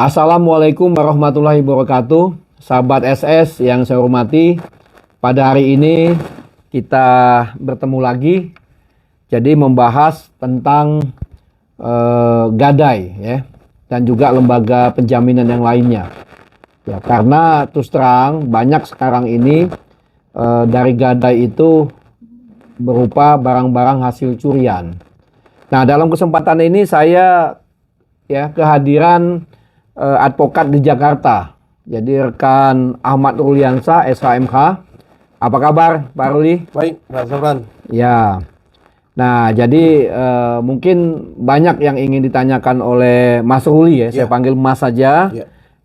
Assalamualaikum warahmatullahi wabarakatuh. Sahabat SS yang saya hormati, pada hari ini kita bertemu lagi. Jadi membahas tentang gadai ya, dan juga lembaga penjaminan yang lainnya. Ya, karena terus terang banyak sekarang ini dari gadai itu berupa barang-barang hasil curian. Nah, dalam kesempatan ini saya kehadiran advokat di Jakarta. Jadi rekan Ahmad Ruliansa, SHMH. Apa kabar, Pak Ruli? Baik, Pak Safran. Ya. Nah, jadi mungkin banyak yang ingin ditanyakan oleh Mas Ruli ya. Saya panggil Mas saja.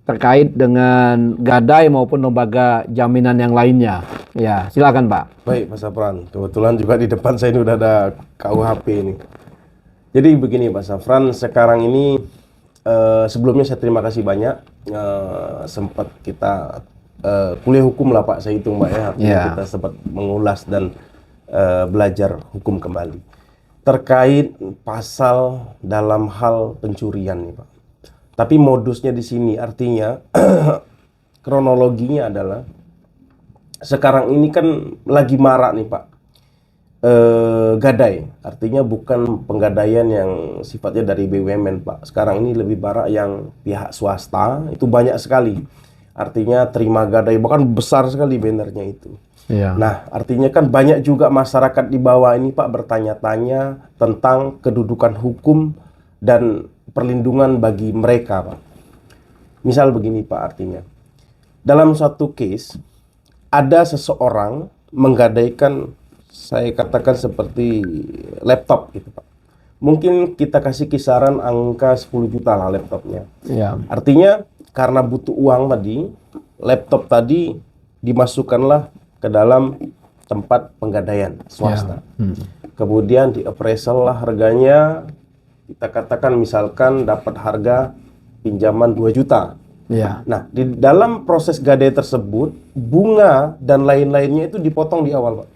Terkait dengan gadai maupun lembaga jaminan yang lainnya. Ya, silakan Pak. Baik, Pak Safran. Kebetulan juga di depan saya ini udah ada KUHP ini. Jadi begini, Pak Safran, sekarang ini sebelumnya saya terima kasih banyak sempat kita kuliah hukum lah Pak, saya hitung Mbak ya. Artinya kita sempat mengulas dan belajar hukum kembali terkait pasal dalam hal pencurian nih Pak. Tapi modusnya di sini artinya kronologinya adalah sekarang ini kan lagi marak nih Pak. Gadai, artinya bukan penggadaian yang sifatnya dari BUMN Pak. Sekarang ini lebih marak yang pihak swasta, itu banyak sekali. Artinya terima gadai, bahkan besar sekali bannernya itu. Nah, artinya kan banyak juga masyarakat di bawah ini Pak bertanya-tanya tentang kedudukan hukum dan perlindungan bagi mereka Pak. Misal begini Pak, artinya dalam suatu case ada seseorang menggadaikan, saya katakan seperti laptop gitu Pak. Mungkin kita kasih kisaran angka 10 juta lah laptopnya. Artinya karena butuh uang tadi, laptop tadi dimasukkanlah ke dalam tempat penggadaian swasta. Kemudian di appraisal lah harganya, kita katakan misalkan dapat harga pinjaman 2 juta. Nah, di dalam proses gadai tersebut, bunga dan lain-lainnya itu dipotong di awal Pak.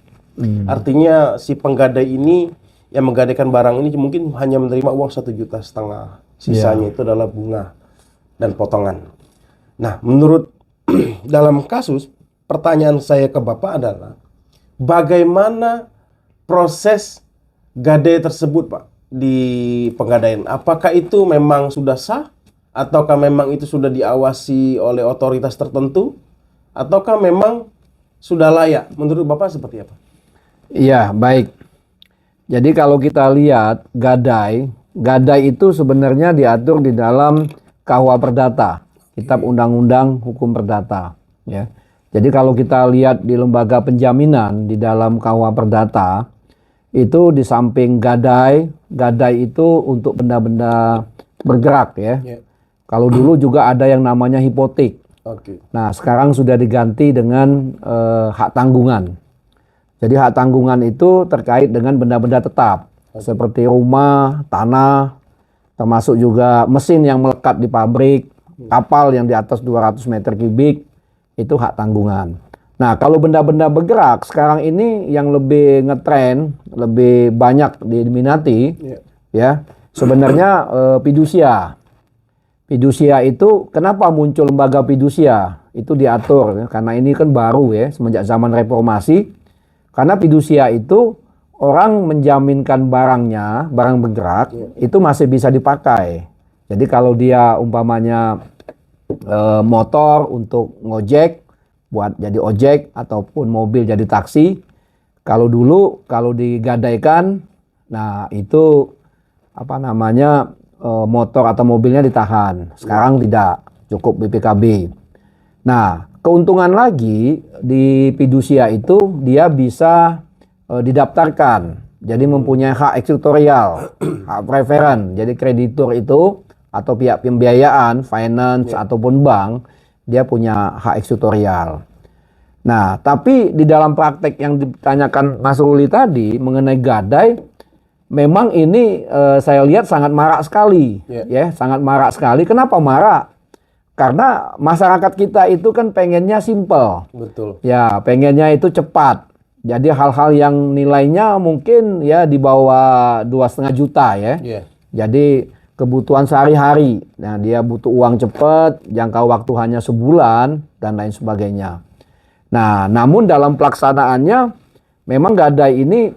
Artinya si penggadai ini yang menggadaikan barang ini mungkin hanya menerima uang 1,5 juta. Sisanya itu adalah bunga dan potongan. Nah, menurut dalam kasus, pertanyaan saya ke Bapak adalah bagaimana proses gadai tersebut Pak di penggadaian? Apakah itu memang sudah sah? Ataukah memang itu sudah diawasi oleh otoritas tertentu? Ataukah memang sudah layak? Menurut Bapak seperti apa? Iya, baik. Jadi kalau kita lihat gadai itu sebenarnya diatur di dalam KUH Perdata, Kitab Undang-Undang Hukum Perdata. Ya. Jadi kalau kita lihat di lembaga penjaminan di dalam KUH Perdata, itu di samping gadai itu untuk benda-benda bergerak ya. Kalau dulu juga ada yang namanya hipotek. Nah, sekarang sudah diganti dengan hak tanggungan. Jadi hak tanggungan itu terkait dengan benda-benda tetap, seperti rumah, tanah, termasuk juga mesin yang melekat di pabrik, kapal yang di atas 200 meter kubik, itu hak tanggungan. Nah, kalau benda-benda bergerak, sekarang ini yang lebih ngetren, lebih banyak diminati, ya sebenarnya fidusia. Fidusia itu, kenapa muncul lembaga fidusia? Itu diatur, ya, karena ini kan baru ya, semenjak zaman reformasi. Karena fidusia itu orang menjaminkan barangnya, barang bergerak, itu masih bisa dipakai. Jadi kalau dia umpamanya motor untuk ngojek, buat jadi ojek, ataupun mobil jadi taksi, kalau dulu, kalau digadaikan, nah itu apa namanya, motor atau mobilnya ditahan. Sekarang tidak, cukup BPKB. Nah, keuntungan lagi di fidusia itu dia bisa didaftarkan. Jadi mempunyai hak eksekutorial, hak preferen. Jadi kreditur itu atau pihak pembiayaan, finance ataupun bank, dia punya hak eksekutorial. Nah, tapi di dalam praktek yang ditanyakan Mas Ruli tadi mengenai gadai, memang ini saya lihat sangat marak sekali, ya, sangat marak sekali. Kenapa marak? Karena masyarakat kita itu kan pengennya simple. Betul. Ya, pengennya itu cepat. Jadi hal-hal yang nilainya mungkin ya di bawah 2,5 juta ya. Jadi kebutuhan sehari-hari. Nah, dia butuh uang cepat, jangka waktu hanya sebulan, dan lain sebagainya. Nah, namun dalam pelaksanaannya, memang Gadai ini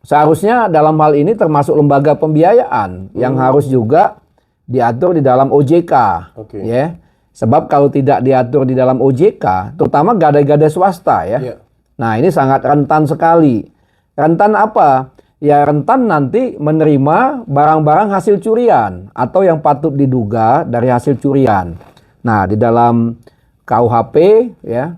seharusnya dalam hal ini termasuk lembaga pembiayaan yang harus juga diatur di dalam OJK. Oke. Ya. Sebab kalau tidak diatur di dalam OJK, terutama gadai-gadai swasta ya. Iya. Nah, ini sangat rentan sekali. Rentan apa? Ya rentan nanti menerima barang-barang hasil curian atau yang patut diduga dari hasil curian. Nah, di dalam KUHP ya,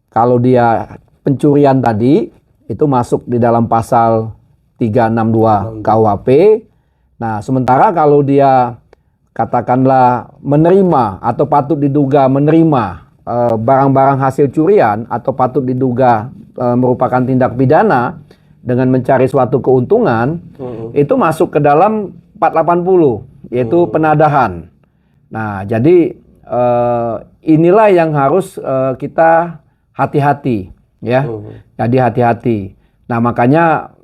kalau dia pencurian tadi itu masuk di dalam pasal 362 KUHP. Nah, sementara kalau dia katakanlah menerima atau patut diduga menerima barang-barang hasil curian atau patut diduga merupakan tindak pidana dengan mencari suatu keuntungan, itu masuk ke dalam 480, yaitu penadahan. Nah, jadi inilah yang harus kita hati-hati, ya. Jadi hati-hati. Nah, makanya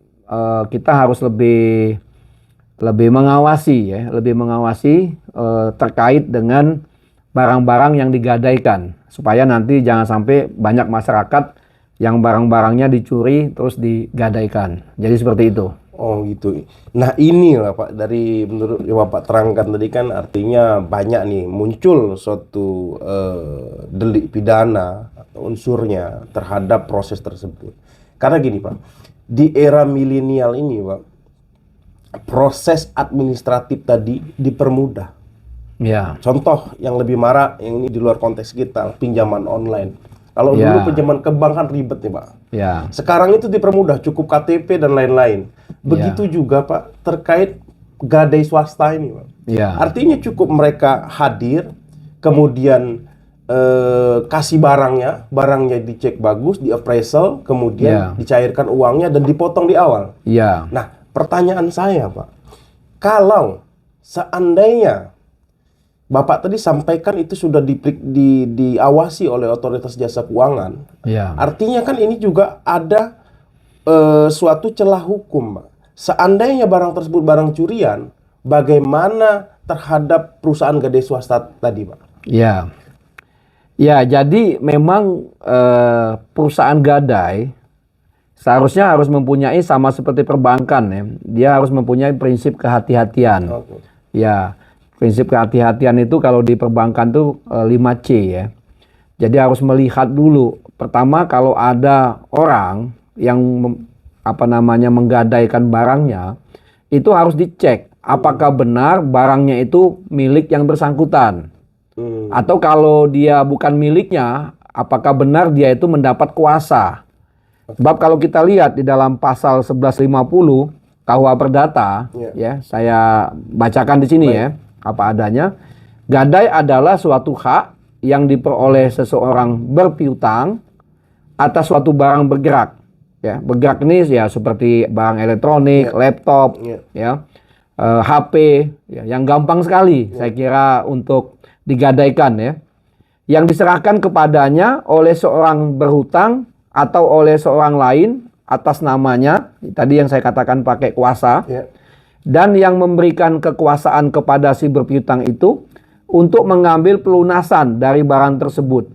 kita harus lebih mengawasi, ya, lebih mengawasi terkait dengan barang-barang yang digadaikan, supaya nanti jangan sampai banyak masyarakat yang barang-barangnya dicuri terus digadaikan. Jadi seperti itu. Oh gitu. Nah inilah Pak, dari menurut yang Bapak terangkan tadi kan artinya banyak nih muncul suatu delik pidana atau unsurnya terhadap proses tersebut. Karena gini Pak, di era milenial ini Pak, proses administratif tadi dipermudah. Ya. Contoh yang lebih marak, yang ini di luar konteks kita, pinjaman online. Kalau Ya. dulu pinjaman ke bank kan ribet nih Pak. Ya. Sekarang itu dipermudah, cukup KTP dan lain-lain. Begitu juga Pak terkait gadai swasta ini Pak. Ya. Artinya cukup mereka hadir, kemudian kasih barangnya dicek bagus, di appraisal, kemudian dicairkan uangnya dan dipotong di awal. Ya. Nah, pertanyaan saya Pak, kalau seandainya Bapak tadi sampaikan itu sudah diawasi oleh otoritas jasa keuangan. Ya. Artinya kan ini juga ada suatu celah hukum, Pak. Seandainya barang tersebut barang curian, bagaimana terhadap perusahaan gadai swasta tadi, Pak? Ya. Ya, jadi memang perusahaan gadai seharusnya harus mempunyai sama seperti perbankan ya. Dia harus mempunyai prinsip kehati-hatian. Oke. Ya. Prinsip kehati-hatian itu kalau di perbankan tuh 5C ya. Jadi harus melihat dulu. Pertama kalau ada orang yang menggadaikan barangnya, itu harus dicek apakah benar barangnya itu milik yang bersangkutan. Atau kalau dia bukan miliknya, apakah benar dia itu mendapat kuasa. Sebab kalau kita lihat di dalam pasal 1150 KUH Perdata, ya, saya bacakan di sini ya. Apa adanya, gadai adalah suatu hak yang diperoleh seseorang berpiutang atas suatu barang bergerak. Ya, bergerak ini ya seperti barang elektronik, laptop, ya, HP, ya, yang gampang sekali saya kira untuk digadaikan ya. Yang diserahkan kepadanya oleh seorang berhutang atau oleh seorang lain atas namanya, tadi yang saya katakan pakai kuasa. Dan yang memberikan kekuasaan kepada si berpiutang itu untuk mengambil pelunasan dari barang tersebut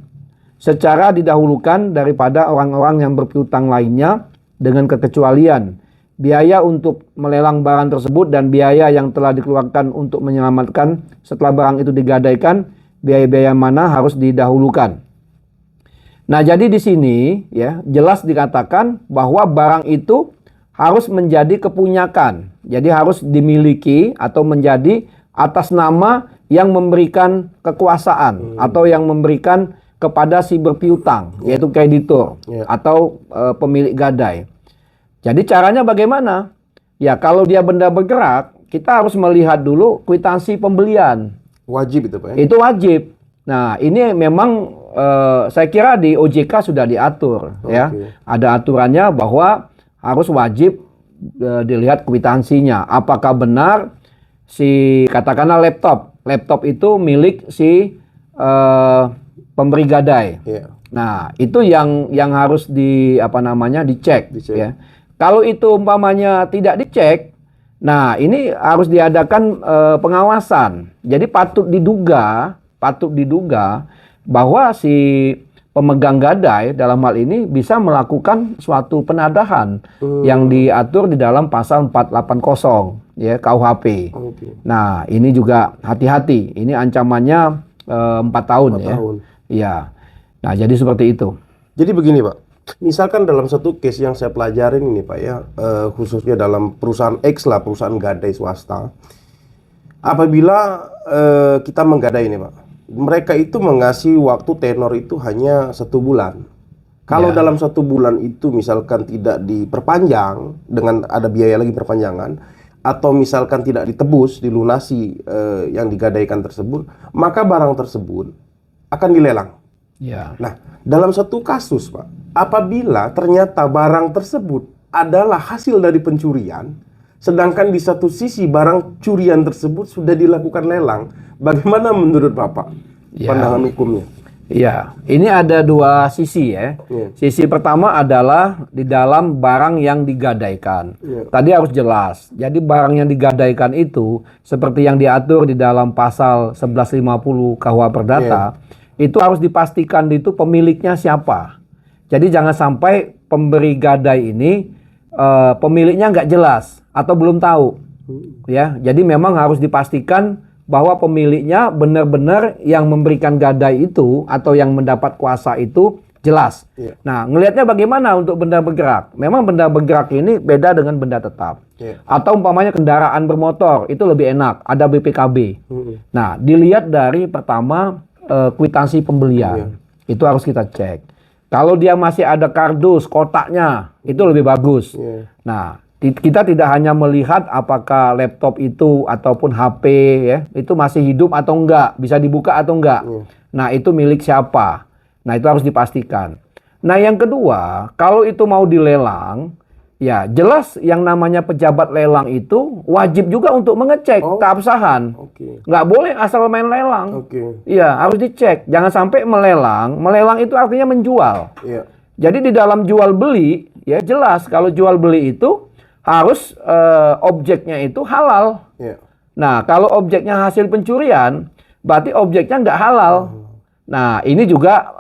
secara didahulukan daripada orang-orang yang berpiutang lainnya dengan kekecualian biaya untuk melelang barang tersebut dan biaya yang telah dikeluarkan untuk menyelamatkan setelah barang itu digadaikan, biaya-biaya mana harus didahulukan. Nah, jadi di sini ya jelas dikatakan bahwa barang itu harus menjadi kepunyakan. Jadi harus dimiliki atau menjadi atas nama yang memberikan kekuasaan atau yang memberikan kepada si berpiutang, yaitu kreditur atau pemilik gadai. Jadi caranya bagaimana? Ya kalau dia benda bergerak, kita harus melihat dulu kwitansi pembelian. Wajib itu Pak ya? Itu wajib. Nah ini memang saya kira di OJK sudah diatur ya. Ada aturannya bahwa harus wajib dilihat kwitansinya. Apakah benar si katakanlah laptop itu milik si pemberi gadai. Nah itu yang harus dicek. Ya. Kalau itu umpamanya tidak dicek, Nah, ini harus diadakan pengawasan. Jadi patut diduga bahwa si pemegang gadai dalam hal ini bisa melakukan suatu penadahan yang diatur di dalam pasal 480 ya KUHP. Oke. Nah, ini juga hati-hati. Ini ancamannya 4 tahun 4 ya. tahun. Iya. Nah, jadi seperti itu. Jadi begini Pak, misalkan dalam satu case yang saya pelajarin ini Pak ya, khususnya dalam perusahaan X lah, perusahaan gadai swasta, apabila kita menggadai ini Pak, mereka itu mengasih waktu tenor itu hanya 1 bulan. Kalau Ya. dalam 1 bulan itu misalkan tidak diperpanjang dengan ada biaya lagi perpanjangan, atau misalkan tidak ditebus, dilunasi yang digadaikan tersebut, maka barang tersebut akan dilelang. Ya. Nah, dalam satu kasus, Pak, apabila ternyata barang tersebut adalah hasil dari pencurian, sedangkan di satu sisi barang curian tersebut sudah dilakukan lelang, bagaimana menurut Bapak Ya. pandangan hukumnya? Iya, ini ada 2 sisi ya. Iya. Sisi pertama adalah di dalam barang yang digadaikan. Iya. Tadi harus jelas. Jadi barang yang digadaikan itu seperti yang diatur di dalam pasal 1150 KUH Perdata, itu harus dipastikan itu pemiliknya siapa. Jadi jangan sampai pemberi gadai ini pemiliknya nggak jelas atau belum tahu. Ya, jadi memang harus dipastikan bahwa pemiliknya benar-benar yang memberikan gadai itu atau yang mendapat kuasa itu jelas. Iya. Nah, ngelihatnya bagaimana untuk benda bergerak? Memang benda bergerak ini beda dengan benda tetap. Iya. Atau umpamanya kendaraan bermotor, itu lebih enak, ada BPKB. Mm-mm. Nah, dilihat dari pertama kwitansi pembelian. Itu harus kita cek. Kalau dia masih ada kardus, kotaknya, itu lebih bagus. Iya. Nah, kita tidak hanya melihat apakah laptop itu ataupun HP ya, itu masih hidup atau enggak, bisa dibuka atau enggak. Nah, itu milik siapa? Nah, itu harus dipastikan. Nah, yang kedua, kalau itu mau dilelang, ya jelas yang namanya pejabat lelang itu wajib juga untuk mengecek keabsahan. Oke. Nggak boleh asal main lelang. Oke. Iya, harus dicek. Jangan sampai melelang. Melelang itu artinya menjual. Iya. Jadi di dalam jual beli, ya jelas kalau jual beli itu harus objeknya itu halal. Iya. Nah, kalau objeknya hasil pencurian, berarti objeknya nggak halal. Nah, ini juga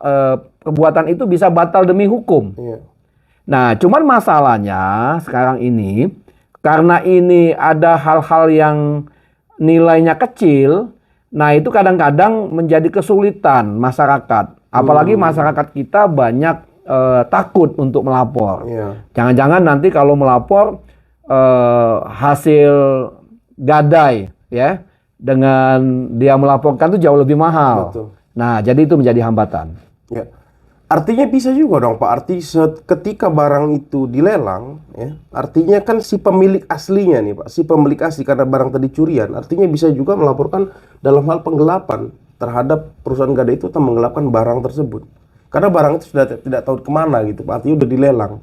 perbuatan itu bisa batal demi hukum. Iya. Nah, cuman masalahnya sekarang ini, karena ini ada hal-hal yang nilainya kecil, nah itu kadang-kadang menjadi kesulitan masyarakat. Apalagi masyarakat kita banyak takut untuk melapor. Iya. Jangan-jangan nanti kalau melapor hasil gadai ya dengan dia melaporkan itu jauh lebih mahal. Betul. Nah, jadi itu menjadi hambatan. Ya. Artinya bisa juga dong Pak, ketika barang itu dilelang, ya, artinya kan si pemilik aslinya nih Pak, si pemilik asli karena barang tadi curian, artinya bisa juga melaporkan dalam hal penggelapan terhadap perusahaan gadai itu atau menggelapkan barang tersebut. Karena barang itu sudah tidak tahu kemana gitu Pak, artinya udah dilelang.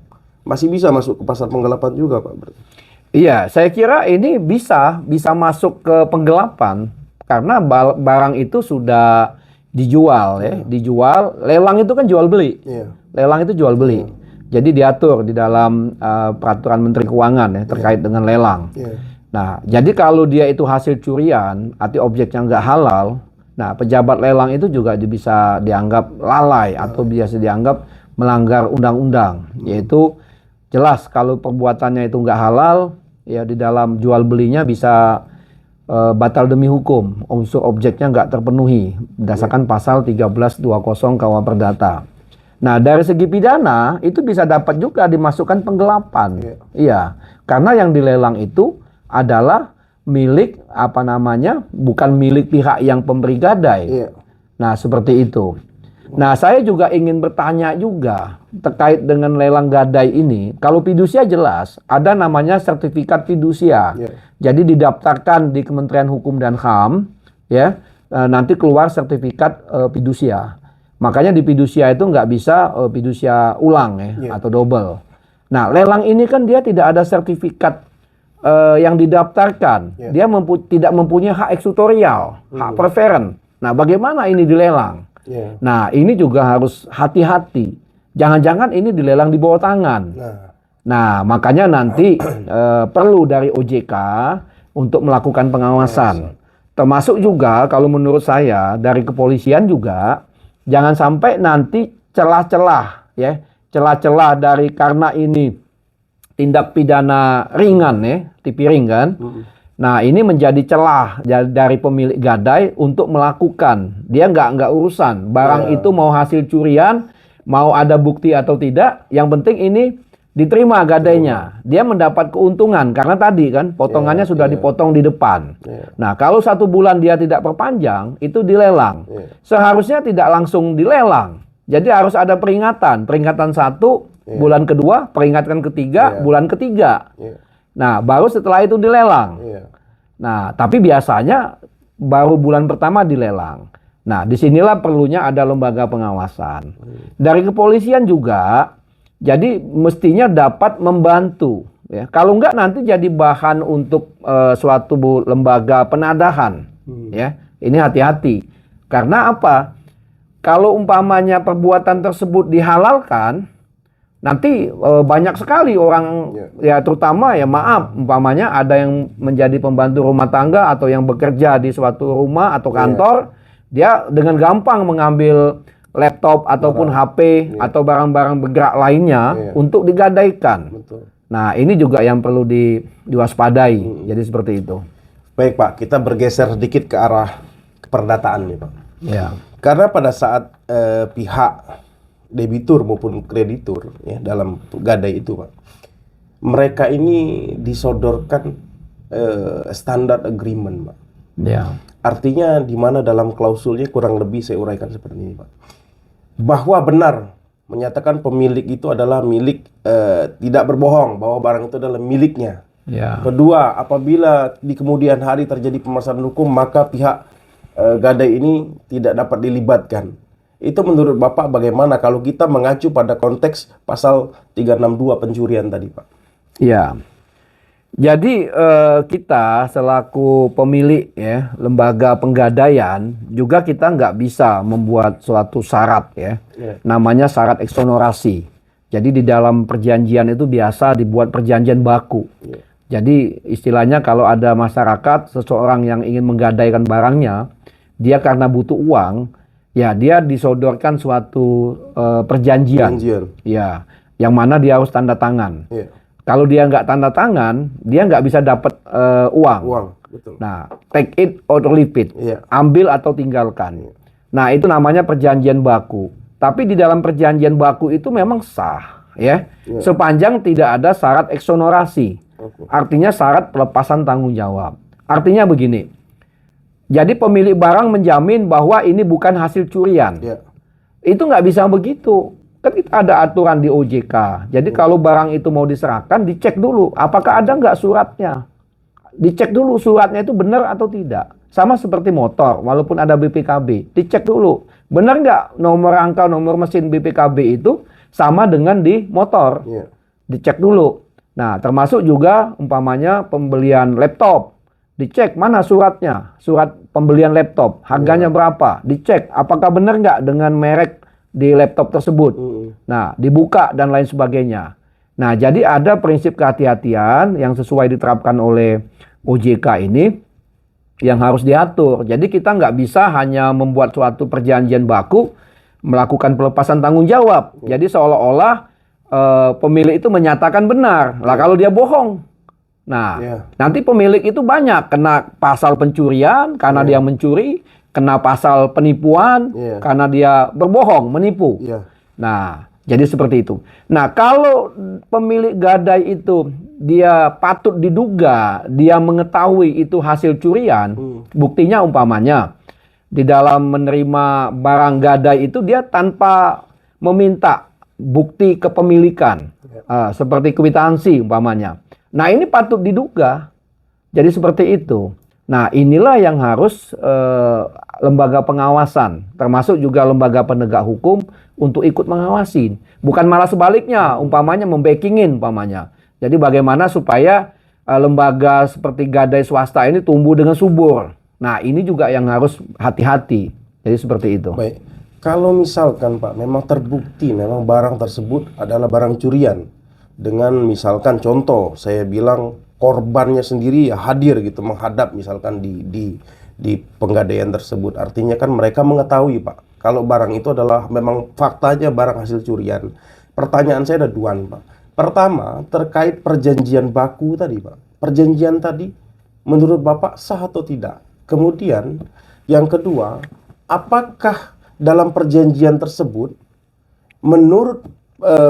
Masih bisa masuk ke pasar penggelapan juga Pak berarti. Iya, saya kira ini bisa masuk ke penggelapan karena barang itu sudah dijual ya, dijual. Lelang itu kan jual beli. Iya. Lelang itu jual beli. Jadi diatur di dalam peraturan Menteri Keuangan ya terkait dengan lelang. Iya. Nah, jadi kalau dia itu hasil curian, arti objeknya nggak halal, nah pejabat lelang itu juga bisa dianggap lalai atau biasa dianggap melanggar undang-undang, yaitu jelas kalau perbuatannya itu nggak halal, ya di dalam jual belinya bisa batal demi hukum, unsur objeknya nggak terpenuhi berdasarkan pasal 1320 KUH Perdata. Nah, dari segi pidana itu bisa dapat juga dimasukkan penggelapan. Iya, karena yang dilelang itu adalah milik bukan milik pihak yang pemberi gadai. Iya. Nah, seperti itu. Nah, saya juga ingin bertanya juga terkait dengan lelang gadai ini. Kalau fidusia jelas, ada namanya sertifikat fidusia. Iya. Jadi didaftarkan di Kementerian Hukum dan HAM, ya. Nanti keluar sertifikat fidusia. Makanya di fidusia itu nggak bisa fidusia ulang ya, atau double. Nah, lelang ini kan dia tidak ada sertifikat yang didaftarkan. Dia tidak mempunyai hak eksekutorial, hak preferen. Nah, bagaimana ini dilelang? Nah, ini juga harus hati-hati. Jangan-jangan ini dilelang di bawah tangan. Nah, makanya nanti perlu dari OJK untuk melakukan pengawasan. Termasuk juga kalau menurut saya dari kepolisian juga jangan sampai nanti celah-celah ya, celah-celah dari karena ini tindak pidana ringan ya, tipiring kan. Nah, ini menjadi celah dari pemilik gadai untuk melakukan. Dia nggak urusan barang itu mau hasil curian, mau ada bukti atau tidak. Yang penting ini diterima gadainya. Dia mendapat keuntungan karena tadi kan potongannya sudah dipotong di depan. Nah, kalau 1 bulan dia tidak perpanjang, itu dilelang. Seharusnya tidak langsung dilelang. Jadi harus ada peringatan. Peringatan 1, bulan kedua, peringatan ketiga, bulan ketiga. Nah, baru setelah itu dilelang. Nah, tapi biasanya baru bulan pertama dilelang. Nah, disinilah perlunya ada lembaga pengawasan. Dari kepolisian juga, jadi mestinya dapat membantu. Ya. Kalau enggak nanti jadi bahan untuk suatu lembaga penadahan. Ya, ini hati-hati. Karena apa? Kalau umpamanya perbuatan tersebut dihalalkan, nanti banyak sekali orang ya terutama ya maaf umpamanya ada yang menjadi pembantu rumah tangga atau yang bekerja di suatu rumah atau kantor, dia dengan gampang mengambil laptop ataupun HP atau barang-barang bergerak lainnya untuk digadaikan. Nah, ini juga yang perlu diwaspadai. Jadi seperti itu. Baik Pak, kita bergeser sedikit ke arah keperdataan nih Pak. Ya. Karena pada saat pihak debitur maupun kreditur ya dalam gadai itu Pak, mereka ini disodorkan standard agreement Pak. Ya. Artinya di mana dalam klausulnya kurang lebih saya uraikan seperti ini Pak, bahwa benar menyatakan pemilik itu adalah milik, tidak berbohong bahwa barang itu adalah miliknya. Ya. Kedua, apabila di kemudian hari terjadi permasalahan hukum, maka pihak gadai ini tidak dapat dilibatkan. Itu menurut Bapak bagaimana kalau kita mengacu pada konteks pasal 362 pencurian tadi Pak? Ya. Jadi kita selaku pemilik ya lembaga penggadaian juga kita nggak bisa membuat suatu syarat ya, namanya syarat eksonerasi. Jadi di dalam perjanjian itu biasa dibuat perjanjian baku. Jadi istilahnya kalau ada masyarakat seseorang yang ingin menggadaikan barangnya, dia karena butuh uang, ya dia disodorkan suatu perjanjian. Ya, yang mana dia harus tanda tangan. Kalau dia nggak tanda tangan, dia nggak bisa dapat uang. Betul. Nah, take it or leave it. Ambil atau tinggalkan. Nah, itu namanya perjanjian baku. Tapi di dalam perjanjian baku itu memang sah, ya. Sepanjang tidak ada syarat eksonerasi. Artinya syarat pelepasan tanggung jawab. Artinya begini. Jadi pemilik barang menjamin bahwa ini bukan hasil curian. Itu nggak bisa begitu. Kan kita ada aturan di OJK. Jadi kalau barang itu mau diserahkan, dicek dulu. Apakah ada nggak suratnya? Dicek dulu suratnya itu benar atau tidak. Sama seperti motor, walaupun ada BPKB. Dicek dulu. Benar nggak nomor rangka, nomor mesin BPKB itu sama dengan di motor. Dicek dulu. Nah, termasuk juga umpamanya pembelian laptop. Dicek mana suratnya. Surat pembelian laptop. Harganya berapa. Dicek apakah benar nggak dengan merek di laptop tersebut. Nah, dibuka dan lain sebagainya. Nah, jadi ada prinsip kehati-hatian yang sesuai diterapkan oleh OJK ini yang harus diatur. Jadi kita nggak bisa hanya membuat suatu perjanjian baku melakukan pelepasan tanggung jawab. Jadi seolah-olah pemilik itu menyatakan benar. Lah kalau dia bohong. Nah, nanti pemilik itu banyak kena pasal pencurian karena dia mencuri, kena pasal penipuan karena dia berbohong, menipu. Nah, jadi seperti itu. Nah, kalau pemilik gadai itu dia patut diduga, dia mengetahui itu hasil curian, buktinya umpamanya di dalam menerima barang gadai itu dia tanpa meminta bukti kepemilikan, seperti kwitansi umpamanya. Nah, ini patut diduga. Jadi seperti itu. Nah, inilah yang harus lembaga pengawasan, termasuk juga lembaga penegak hukum untuk ikut mengawasi. Bukan malah sebaliknya, umpamanya membackingin umpamanya. Jadi bagaimana supaya lembaga seperti gadai swasta ini tumbuh dengan subur. Nah, ini juga yang harus hati-hati. Jadi seperti itu. Baik. Kalau misalkan Pak, memang terbukti memang barang tersebut adalah barang curian. dengan misalkan contoh saya bilang korbannya sendiri ya hadir gitu menghadap misalkan di penggadaian tersebut. Artinya kan mereka mengetahui Pak kalau barang itu adalah memang faktanya barang hasil curian. Pertanyaan saya ada dua nih Pak. Pertama terkait perjanjian baku tadi Pak. Perjanjian tadi menurut Bapak sah atau tidak? Kemudian yang kedua, apakah dalam perjanjian tersebut menurut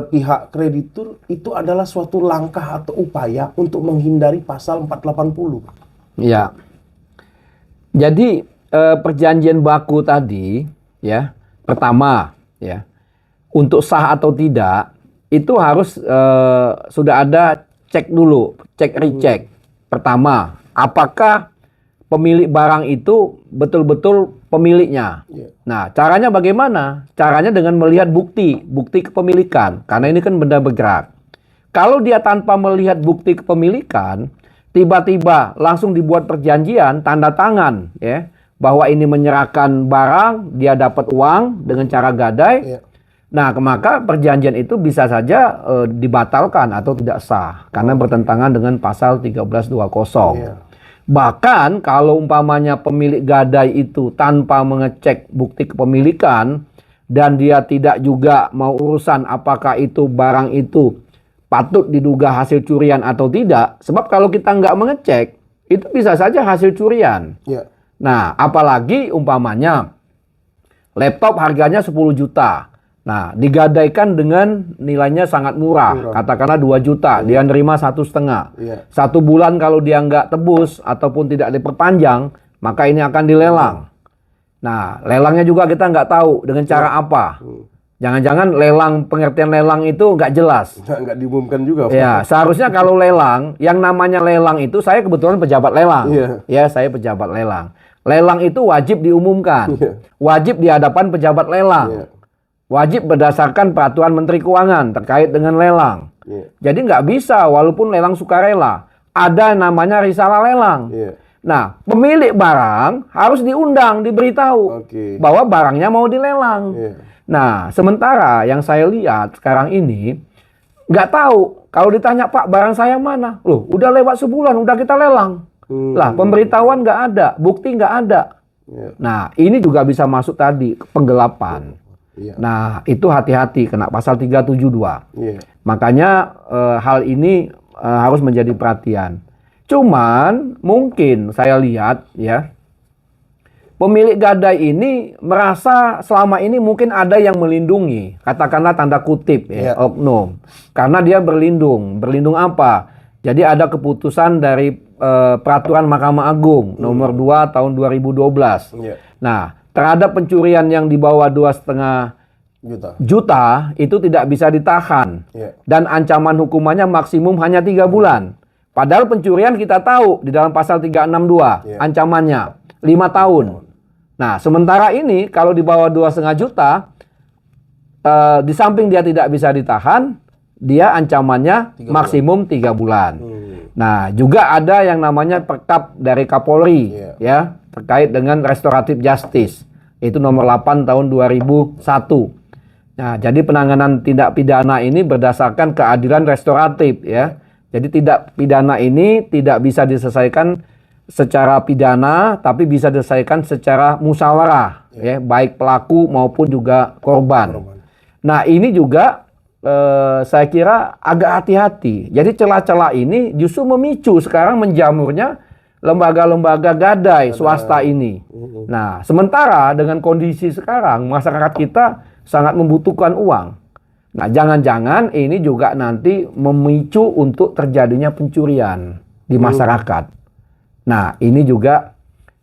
pihak kreditur itu adalah suatu langkah atau upaya untuk menghindari pasal 480? Ya. Jadi perjanjian baku tadi ya, pertama ya, untuk sah atau tidak itu harus sudah ada cek dulu, cek recheck. Pertama, apakah pemilik barang itu betul-betul pemiliknya? Yeah. Nah, caranya bagaimana? Caranya dengan melihat bukti kepemilikan, karena ini kan benda bergerak. Kalau dia tanpa melihat bukti kepemilikan, tiba-tiba langsung dibuat perjanjian, tanda tangan, ya, bahwa ini menyerahkan barang, dia dapat uang dengan cara gadai. Yeah. Nah, maka perjanjian itu bisa saja dibatalkan atau tidak sah karena bertentangan dengan pasal 1320. Yeah. Bahkan kalau umpamanya pemilik gadai itu tanpa mengecek bukti kepemilikan dan dia tidak juga mau urusan apakah itu barang itu patut diduga hasil curian atau tidak, sebab kalau kita nggak mengecek itu bisa saja hasil curian. Yeah. Nah, apalagi umpamanya laptop harganya 10 juta. Nah, digadaikan dengan nilainya sangat murah, katakanlah 2 juta, dia nerima 1,5. Yeah. 1 bulan kalau dia nggak tebus ataupun tidak diperpanjang, maka ini akan dilelang. Nah, lelangnya juga kita nggak tahu dengan cara apa. Jangan-jangan lelang, pengertian lelang itu nggak jelas. Nggak diumumkan juga Pak. Ya, seharusnya kalau lelang, yang namanya lelang itu, saya kebetulan pejabat lelang. Iya. Ya, saya pejabat lelang. Lelang itu wajib diumumkan. Iya. Wajib di hadapan pejabat lelang. Iya. Wajib berdasarkan peraturan Menteri Keuangan terkait dengan lelang. Iya. Jadi nggak bisa walaupun lelang sukarela. Ada namanya risalah lelang. Iya. Nah, pemilik barang harus diundang, diberitahu Oke. bahwa barangnya mau dilelang. Iya. Nah, sementara yang saya lihat sekarang ini nggak tahu. Kalau ditanya, Pak, barang saya mana? Loh, udah lewat sebulan, udah kita lelang. Lah, pemberitahuan nggak ada, bukti nggak ada. Iya. Nah, ini juga bisa masuk tadi ke penggelapan. Iya. Nah, itu hati-hati kena pasal 372. Iya. Makanya hal ini harus menjadi perhatian. Cuman mungkin saya lihat ya, pemilik gadai ini merasa selama ini mungkin ada yang melindungi, katakanlah tanda kutip ya, oknum. Karena dia berlindung. Berlindung apa? Jadi ada keputusan dari peraturan Mahkamah Agung nomor 2 tahun 2012. Iya. Nah, terhadap pencurian yang di bawah 2,5 juta itu tidak bisa ditahan. Iya. Dan ancaman hukumannya maksimum hanya 3 bulan. Padahal pencurian kita tahu di dalam pasal 362 Iya. ancamannya 5 tahun. Nah, sementara ini kalau di bawah 2,5 juta di samping dia tidak bisa ditahan, dia ancamannya maksimum 3 bulan. Nah, juga ada yang namanya perkap dari Kapolri ya, terkait dengan restoratif justice. Itu nomor 8 tahun 2001. Nah, jadi penanganan tindak pidana ini berdasarkan keadilan restoratif ya. Jadi tindak pidana ini tidak bisa diselesaikan secara pidana, tapi bisa diselesaikan secara musyawarah ya, baik pelaku maupun juga korban. Nah, ini juga saya kira agak hati-hati. Jadi celah-celah ini justru memicu sekarang menjamurnya lembaga-lembaga gadai swasta ini. Nah, sementara dengan kondisi sekarang masyarakat kita sangat membutuhkan uang. Nah, jangan-jangan ini juga nanti memicu untuk terjadinya pencurian di masyarakat. Nah, ini juga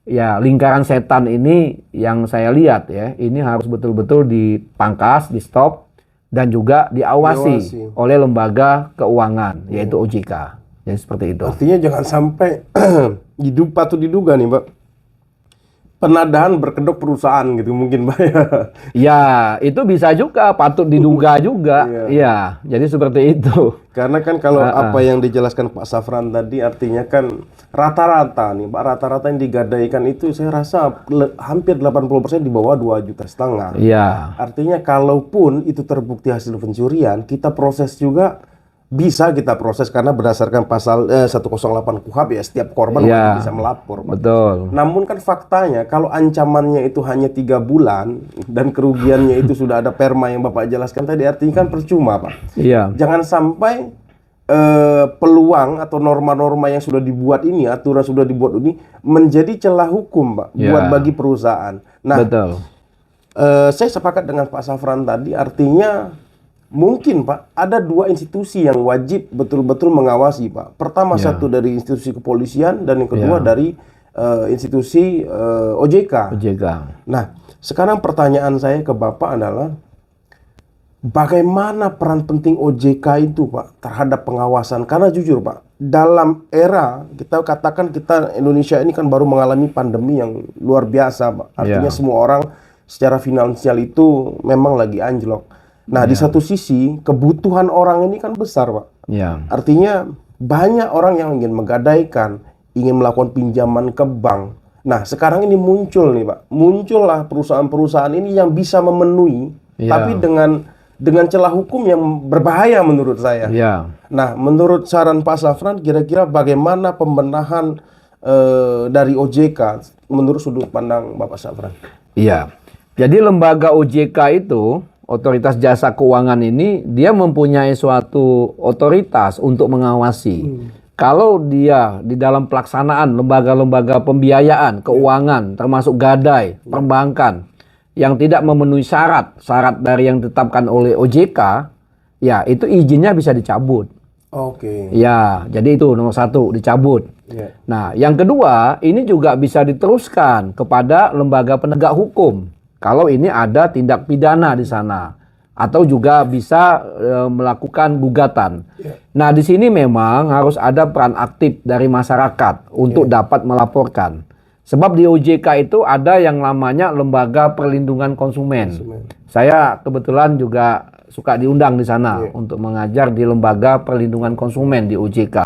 ya lingkaran setan ini yang saya lihat ya, ini harus betul-betul dipangkas, di stop dan juga diawasi oleh lembaga keuangan yaitu OJK. Jadi seperti itu. Artinya jangan sampai patut diduga nih, Mbak. Penadahan berkedok perusahaan gitu mungkin, Mbak ya. Ya, itu bisa juga, patut diduga juga. Iya, jadi seperti itu. Karena kan kalau apa yang dijelaskan Pak Safran tadi artinya kan rata-rata nih, Pak, rata-rata yang digadaikan itu saya rasa hampir 80% di bawah 2,5 juta. Iya. Artinya kalaupun itu terbukti hasil pencurian, kita proses juga bisa kita proses karena berdasarkan pasal 108 KUHP ya, setiap korban Iya. wajib bisa melapor, Pak. Betul. Namun kan faktanya kalau ancamannya itu hanya 3 bulan dan kerugiannya itu sudah ada perma yang Bapak jelaskan tadi, artinya kan percuma, Pak. Iya. Jangan sampai peluang atau norma-norma yang sudah dibuat ini, aturan sudah dibuat ini menjadi celah hukum, Pak, Ya. buat bagi perusahaan. Nah, Betul. saya sepakat dengan Pak Safran tadi, artinya mungkin Pak ada 2 institusi yang wajib betul-betul mengawasi, Pak. Pertama Ya. satu dari institusi kepolisian dan yang kedua Ya. dari institusi OJK. OJK. Nah, sekarang pertanyaan saya ke Bapak adalah bagaimana peran penting OJK itu, Pak, terhadap pengawasan? Karena jujur, Pak, dalam era kita katakan kita Indonesia ini kan baru mengalami pandemi yang luar biasa, Pak. Artinya Ya. semua orang secara finansial itu memang lagi anjlok. Nah, di satu sisi kebutuhan orang ini kan besar, Pak. Ya. Artinya banyak orang yang ingin menggadaikan, ingin melakukan pinjaman ke bank. Nah, sekarang ini muncul nih, Pak. Muncullah perusahaan-perusahaan ini yang bisa memenuhi, Ya. tapi dengan celah hukum yang berbahaya menurut saya. Ya. Nah, menurut saran Pak Safran, kira-kira bagaimana pembenahan dari OJK menurut sudut pandang Bapak Safran? Iya. Jadi lembaga OJK itu, Otoritas Jasa Keuangan ini, dia mempunyai suatu otoritas untuk mengawasi. Kalau dia di dalam pelaksanaan lembaga-lembaga pembiayaan, keuangan, termasuk gadai, perbankan, yang tidak memenuhi syarat dari yang ditetapkan oleh OJK, ya itu izinnya bisa dicabut. Oke. Ya, jadi itu nomor 1, dicabut. Ya. Nah, yang kedua, ini juga bisa diteruskan kepada lembaga penegak hukum. Kalau ini ada tindak pidana di sana, atau juga bisa melakukan gugatan. Ya. Nah, di sini memang harus ada peran aktif dari masyarakat untuk dapat melaporkan. Sebab di OJK itu ada yang namanya Lembaga Perlindungan Konsumen. Saya kebetulan juga suka diundang di sana untuk mengajar di Lembaga Perlindungan Konsumen di OJK.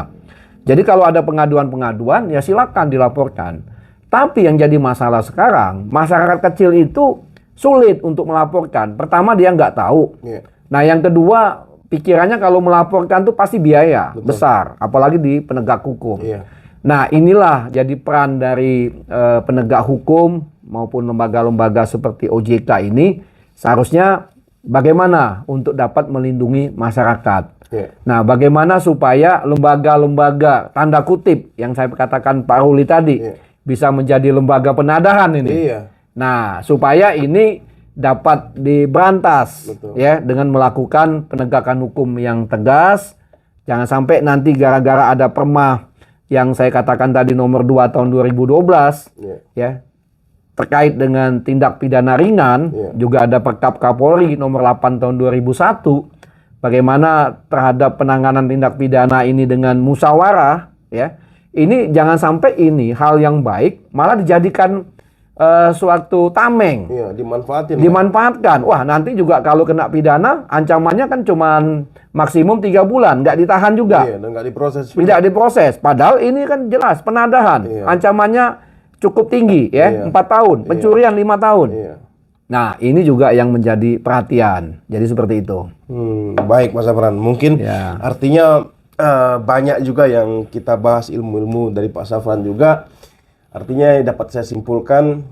Jadi kalau ada pengaduan-pengaduan, ya silakan dilaporkan. Tapi yang jadi masalah sekarang, masyarakat kecil itu sulit untuk melaporkan. Pertama, dia nggak tahu. Ya. Nah, yang kedua, pikirannya kalau melaporkan tuh pasti biaya besar, apalagi di penegak hukum. Iya. Nah, inilah jadi peran dari penegak hukum maupun lembaga-lembaga seperti OJK ini, seharusnya bagaimana untuk dapat melindungi masyarakat. Ya. Nah, bagaimana supaya lembaga-lembaga tanda kutip yang saya katakan Pak Ruli tadi bisa menjadi lembaga penadahan ini. Iya. Nah, supaya ini dapat diberantas ya dengan melakukan penegakan hukum yang tegas. Jangan sampai nanti gara-gara ada perma yang saya katakan tadi nomor 2 tahun 2012 ya terkait dengan tindak pidana ringan, juga ada Perkap Kapolri nomor 8 tahun 2001 bagaimana terhadap penanganan tindak pidana ini dengan musyawarah ya. Ini jangan sampai ini hal yang baik malah dijadikan suatu tameng. Iya, Dimanfaatkan. Wah, nanti juga kalau kena pidana ancamannya kan cuman maksimum 3 bulan, nggak ditahan juga. Iya, dan nggak diproses. Tidak diproses. Padahal ini kan jelas penadahan. Iya. Ancamannya cukup tinggi ya, 4 tahun, pencurian 5 tahun. Iya. Nah, ini juga yang menjadi perhatian. Jadi seperti itu. Baik, Mas Safran. Mungkin Ya. artinya banyak juga yang kita bahas ilmu-ilmu dari Pak Safran juga. Artinya dapat saya simpulkan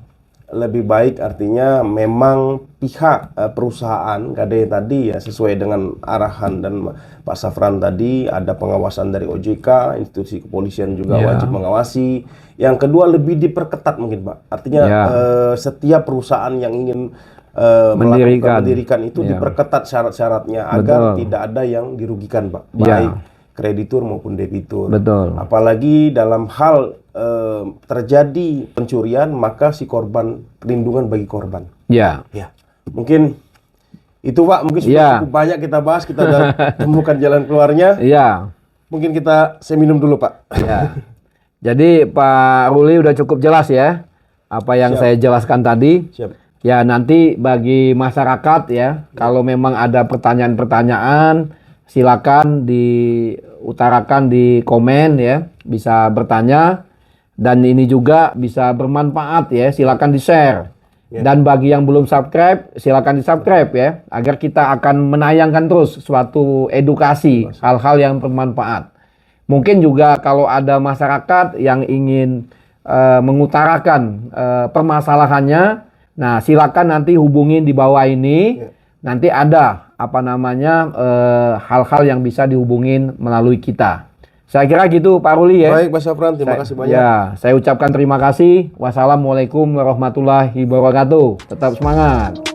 lebih baik artinya memang pihak perusahaan gadai tadi ya sesuai dengan arahan dan Pak Safran tadi ada pengawasan dari OJK, institusi kepolisian juga wajib mengawasi. Yang kedua lebih diperketat mungkin Pak. Artinya setiap perusahaan yang ingin mendirikan itu diperketat syarat-syaratnya agar tidak ada yang dirugikan Pak. Baik kreditur maupun debitur. Betul. Apalagi dalam hal terjadi pencurian, maka si korban perlindungan bagi korban. Ya. Ya, mungkin itu Pak. Mungkin sudah cukup banyak kita bahas. Kita udah temukan jalan keluarnya. Iya. Mungkin saya minum dulu Pak. Ya. Jadi Pak Ruli udah cukup jelas ya apa yang saya jelaskan tadi. Siap. Ya, nanti bagi masyarakat ya, kalau memang ada pertanyaan-pertanyaan, silakan diutarakan di komen ya, bisa bertanya. Dan ini juga bisa bermanfaat ya, silakan di-share. Dan bagi yang belum subscribe, silakan di-subscribe ya, agar kita akan menayangkan terus suatu edukasi, hal-hal yang bermanfaat. Mungkin juga kalau ada masyarakat yang ingin mengutarakan permasalahannya, nah silakan nanti hubungin di bawah ini. Nanti ada hal-hal yang bisa dihubungin melalui kita. Saya kira gitu Pak Ruli ya. Baik Pak Syafran, terima kasih banyak. Ya, saya ucapkan terima kasih. Wassalamualaikum warahmatullahi wabarakatuh. Tetap semangat.